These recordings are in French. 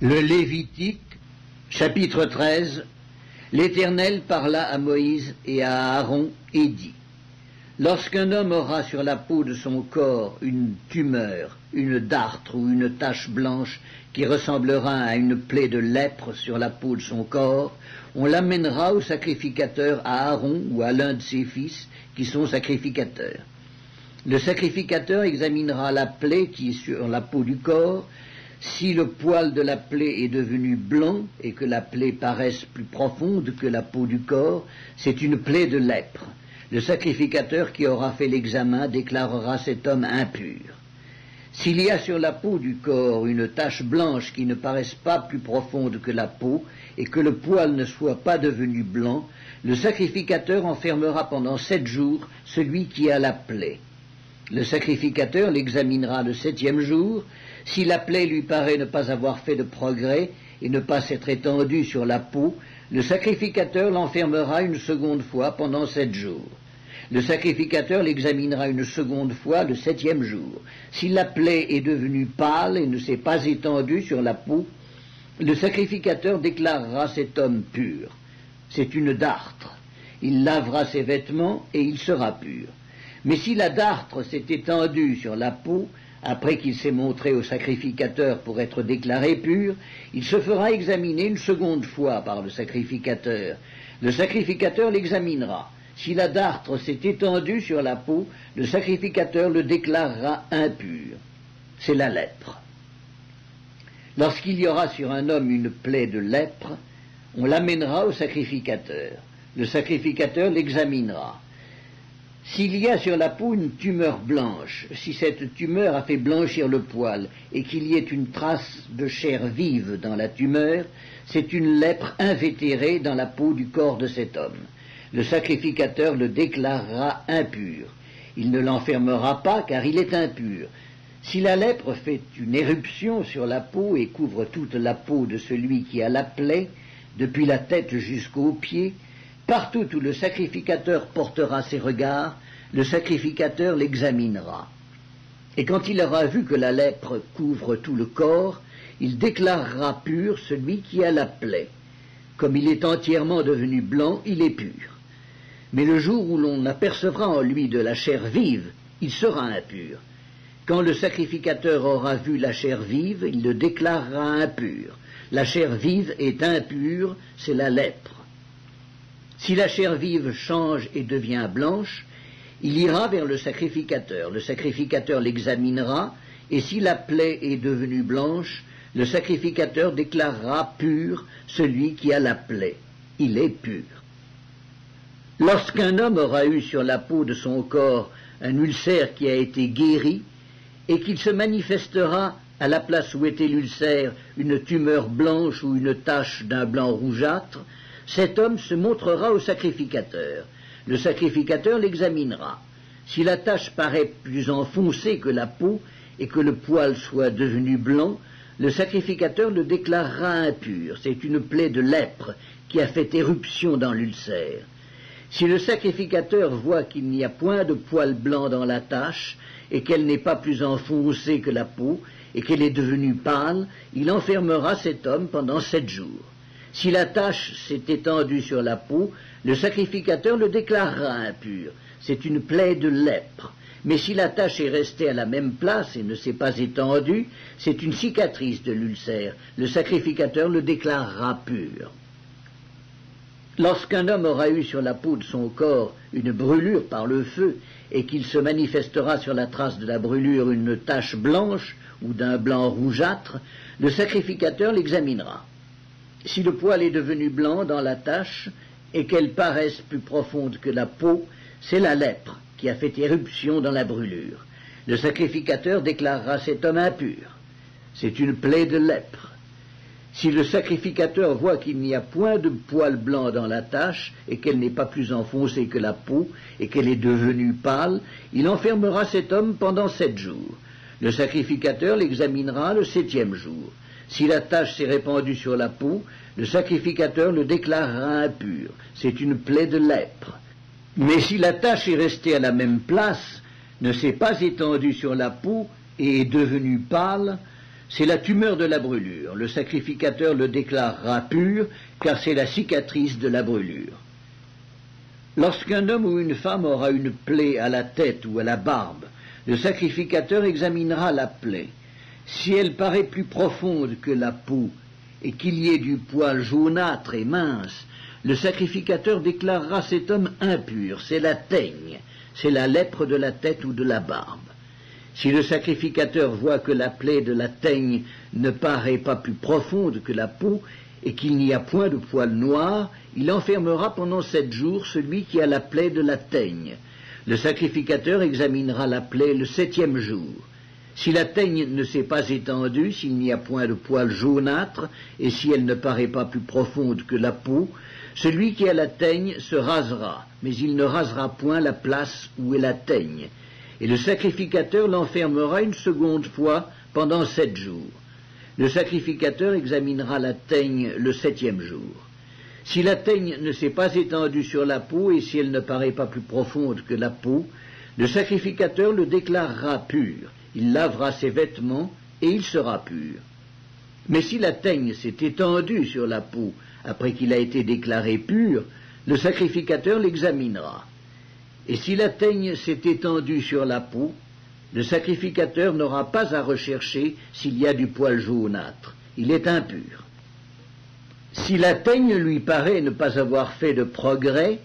Le Lévitique, chapitre 13. L'Éternel parla à Moïse et à Aaron et dit: Lorsqu'un homme aura sur la peau de son corps une tumeur, une dartre ou une tache blanche qui ressemblera à une plaie de lèpre sur la peau de son corps, on l'amènera au sacrificateur, à Aaron ou à l'un de ses fils qui sont sacrificateurs. Le sacrificateur examinera la plaie qui est sur la peau du corps. Si le poil de la plaie est devenu blanc et que la plaie paraisse plus profonde que la peau du corps, c'est une plaie de lèpre. Le sacrificateur qui aura fait l'examen déclarera cet homme impur. S'il y a sur la peau du corps une tache blanche qui ne paraisse pas plus profonde que la peau et que le poil ne soit pas devenu blanc, le sacrificateur enfermera pendant 7 jours celui qui a la plaie. Le sacrificateur l'examinera le 7e jour. Si la plaie lui paraît ne pas avoir fait de progrès et ne pas s'être étendue sur la peau, le sacrificateur l'enfermera une seconde fois pendant 7 jours. Le sacrificateur l'examinera une seconde fois le 7e jour. Si la plaie est devenue pâle et ne s'est pas étendue sur la peau, le sacrificateur déclarera cet homme pur. C'est une dartre. Il lavera ses vêtements et il sera pur. Mais si la dartre s'est étendue sur la peau, après qu'il s'est montré au sacrificateur pour être déclaré pur, il se fera examiner une seconde fois par le sacrificateur. Le sacrificateur l'examinera. Si la dartre s'est étendue sur la peau, le sacrificateur le déclarera impur. C'est la lèpre. Lorsqu'il y aura sur un homme une plaie de lèpre, on l'amènera au sacrificateur. Le sacrificateur l'examinera. S'il y a sur la peau une tumeur blanche, si cette tumeur a fait blanchir le poil et qu'il y ait une trace de chair vive dans la tumeur, c'est une lèpre invétérée dans la peau du corps de cet homme. Le sacrificateur le déclarera impur. Il ne l'enfermera pas car il est impur. Si la lèpre fait une éruption sur la peau et couvre toute la peau de celui qui a la plaie, depuis la tête jusqu'aux pieds, partout où le sacrificateur portera ses regards, le sacrificateur l'examinera. Et quand il aura vu que la lèpre couvre tout le corps, il déclarera pur celui qui a la plaie. Comme il est entièrement devenu blanc, il est pur. Mais le jour où l'on apercevra en lui de la chair vive, il sera impur. Quand le sacrificateur aura vu la chair vive, il le déclarera impur. La chair vive est impure, c'est la lèpre. Si la chair vive change et devient blanche, il ira vers le sacrificateur. Le sacrificateur l'examinera, et si la plaie est devenue blanche, le sacrificateur déclarera pur celui qui a la plaie. Il est pur. Lorsqu'un homme aura eu sur la peau de son corps un ulcère qui a été guéri, et qu'il se manifestera à la place où était l'ulcère une tumeur blanche ou une tache d'un blanc rougeâtre, cet homme se montrera au sacrificateur. Le sacrificateur l'examinera. Si la tache paraît plus enfoncée que la peau et que le poil soit devenu blanc, le sacrificateur le déclarera impur. C'est une plaie de lèpre qui a fait éruption dans l'ulcère. Si le sacrificateur voit qu'il n'y a point de poil blanc dans la tache et qu'elle n'est pas plus enfoncée que la peau et qu'elle est devenue pâle, il enfermera cet homme pendant 7 jours. Si la tache s'est étendue sur la peau, le sacrificateur le déclarera impur. C'est une plaie de lèpre. Mais si la tache est restée à la même place et ne s'est pas étendue, c'est une cicatrice de l'ulcère. Le sacrificateur le déclarera pur. Lorsqu'un homme aura eu sur la peau de son corps une brûlure par le feu et qu'il se manifestera sur la trace de la brûlure une tache blanche ou d'un blanc rougeâtre, le sacrificateur l'examinera. Si le poil est devenu blanc dans la tache et qu'elle paraisse plus profonde que la peau, c'est la lèpre qui a fait éruption dans la brûlure. Le sacrificateur déclarera cet homme impur. C'est une plaie de lèpre. Si le sacrificateur voit qu'il n'y a point de poil blanc dans la tache et qu'elle n'est pas plus enfoncée que la peau et qu'elle est devenue pâle, il enfermera cet homme pendant 7 jours. Le sacrificateur l'examinera le 7e jour. Si la tache s'est répandue sur la peau, le sacrificateur le déclarera impur. C'est une plaie de lèpre. Mais si la tache est restée à la même place, ne s'est pas étendue sur la peau et est devenue pâle, c'est la tumeur de la brûlure. Le sacrificateur le déclarera pur, car c'est la cicatrice de la brûlure. Lorsqu'un homme ou une femme aura une plaie à la tête ou à la barbe, le sacrificateur examinera la plaie. Si elle paraît plus profonde que la peau et qu'il y ait du poil jaunâtre et mince, le sacrificateur déclarera cet homme impur, c'est la teigne, c'est la lèpre de la tête ou de la barbe. Si le sacrificateur voit que la plaie de la teigne ne paraît pas plus profonde que la peau et qu'il n'y a point de poil noir, il enfermera pendant 7 jours celui qui a la plaie de la teigne. Le sacrificateur examinera la plaie le 7e jour. Si la teigne ne s'est pas étendue, s'il n'y a point de poil jaunâtre, et si elle ne paraît pas plus profonde que la peau, celui qui a la teigne se rasera, mais il ne rasera point la place où est la teigne. Et le sacrificateur l'enfermera une seconde fois pendant 7 jours. Le sacrificateur examinera la teigne le 7e jour. Si la teigne ne s'est pas étendue sur la peau, et si elle ne paraît pas plus profonde que la peau, le sacrificateur le déclarera pur. Il lavera ses vêtements, et il sera pur. Mais si la teigne s'est étendue sur la peau, après qu'il a été déclaré pur, le sacrificateur l'examinera. Et si la teigne s'est étendue sur la peau, le sacrificateur n'aura pas à rechercher s'il y a du poil jaunâtre. Il est impur. Si la teigne lui paraît ne pas avoir fait de progrès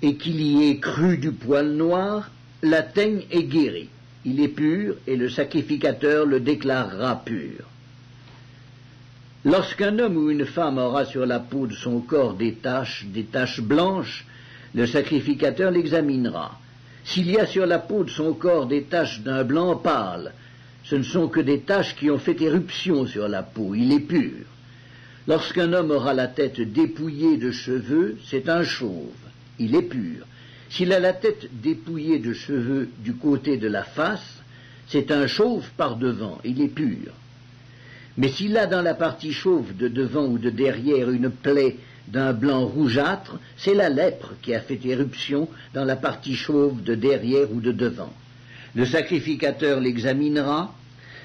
et qu'il y ait cru du poil noir, la teigne est guérie. Il est pur et le sacrificateur le déclarera pur. Lorsqu'un homme ou une femme aura sur la peau de son corps des taches blanches, le sacrificateur l'examinera. S'il y a sur la peau de son corps des taches d'un blanc pâle, ce ne sont que des taches qui ont fait éruption sur la peau, il est pur. Lorsqu'un homme aura la tête dépouillée de cheveux, c'est un chauve, il est pur. S'il a la tête dépouillée de cheveux du côté de la face, c'est un chauve par devant, il est pur. Mais s'il a dans la partie chauve de devant ou de derrière une plaie d'un blanc rougeâtre, c'est la lèpre qui a fait éruption dans la partie chauve de derrière ou de devant. Le sacrificateur l'examinera.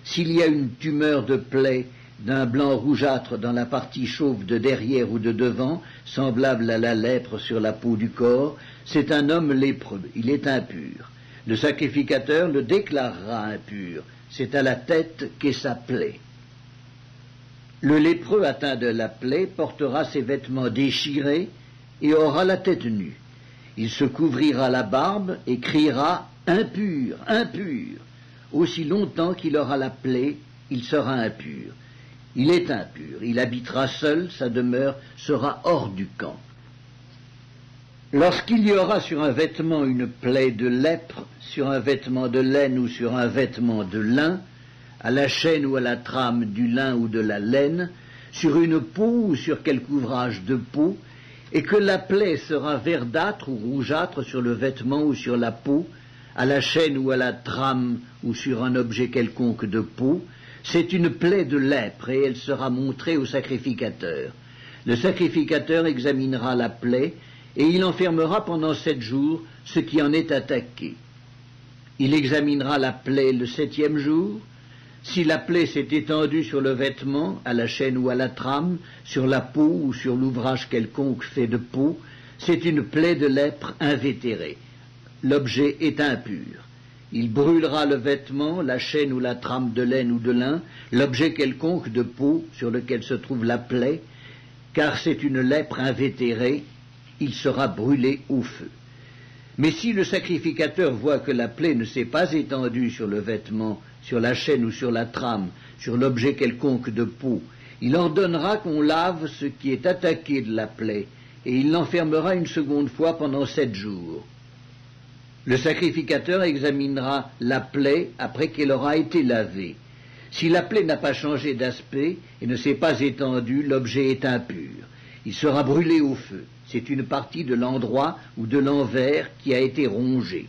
S'il y a une tumeur de plaie d'un blanc rougeâtre dans la partie chauve de derrière ou de devant, semblable à la lèpre sur la peau du corps, c'est un homme lépreux, il est impur. Le sacrificateur le déclarera impur, c'est à la tête qu'est sa plaie. Le lépreux atteint de la plaie portera ses vêtements déchirés et aura la tête nue. Il se couvrira la barbe et criera « Impur, impur !» Aussi longtemps qu'il aura la plaie, il sera impur. Il est impur, il habitera seul, sa demeure sera hors du camp. Lorsqu'il y aura sur un vêtement une plaie de lèpre, sur un vêtement de laine ou sur un vêtement de lin, à la chaîne ou à la trame du lin ou de la laine, sur une peau ou sur quelque ouvrage de peau, et que la plaie sera verdâtre ou rougeâtre sur le vêtement ou sur la peau, à la chaîne ou à la trame ou sur un objet quelconque de peau, c'est une plaie de lèpre et elle sera montrée au sacrificateur. Le sacrificateur examinera la plaie et il enfermera pendant 7 jours ce qui en est attaqué. Il examinera la plaie le 7e jour. Si la plaie s'est étendue sur le vêtement, à la chaîne ou à la trame, sur la peau ou sur l'ouvrage quelconque fait de peau, c'est une plaie de lèpre invétérée. L'objet est impur. Il brûlera le vêtement, la chaîne ou la trame de laine ou de lin, l'objet quelconque de peau sur lequel se trouve la plaie, car c'est une lèpre invétérée, il sera brûlé au feu. Mais si le sacrificateur voit que la plaie ne s'est pas étendue sur le vêtement, sur la chaîne ou sur la trame, sur l'objet quelconque de peau, il ordonnera qu'on lave ce qui est attaqué de la plaie, et il l'enfermera une seconde fois pendant 7 jours. Le sacrificateur examinera la plaie après qu'elle aura été lavée. Si la plaie n'a pas changé d'aspect et ne s'est pas étendue, l'objet est impur. Il sera brûlé au feu. C'est une partie de l'endroit ou de l'envers qui a été rongée.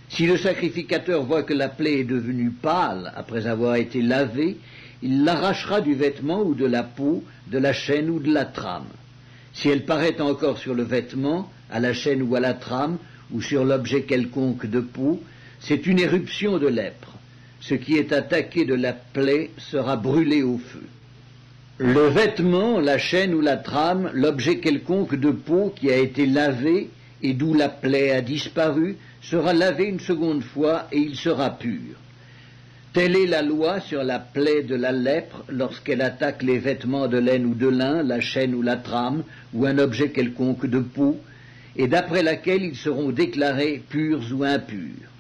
Si le sacrificateur voit que la plaie est devenue pâle après avoir été lavée, il l'arrachera du vêtement ou de la peau, de la chaîne ou de la trame. Si elle paraît encore sur le vêtement, à la chaîne ou à la trame, ou sur l'objet quelconque de peau, c'est une éruption de lèpre. ce qui est attaqué de la plaie sera brûlé au feu. Le vêtement, la chaîne ou la trame, l'objet quelconque de peau qui a été lavé et d'où la plaie a disparu, sera lavé une seconde fois et il sera pur. Telle est la loi sur la plaie de la lèpre lorsqu'elle attaque les vêtements de laine ou de lin, la chaîne ou la trame, ou un objet quelconque de peau, et d'après laquelle ils seront déclarés purs ou impurs.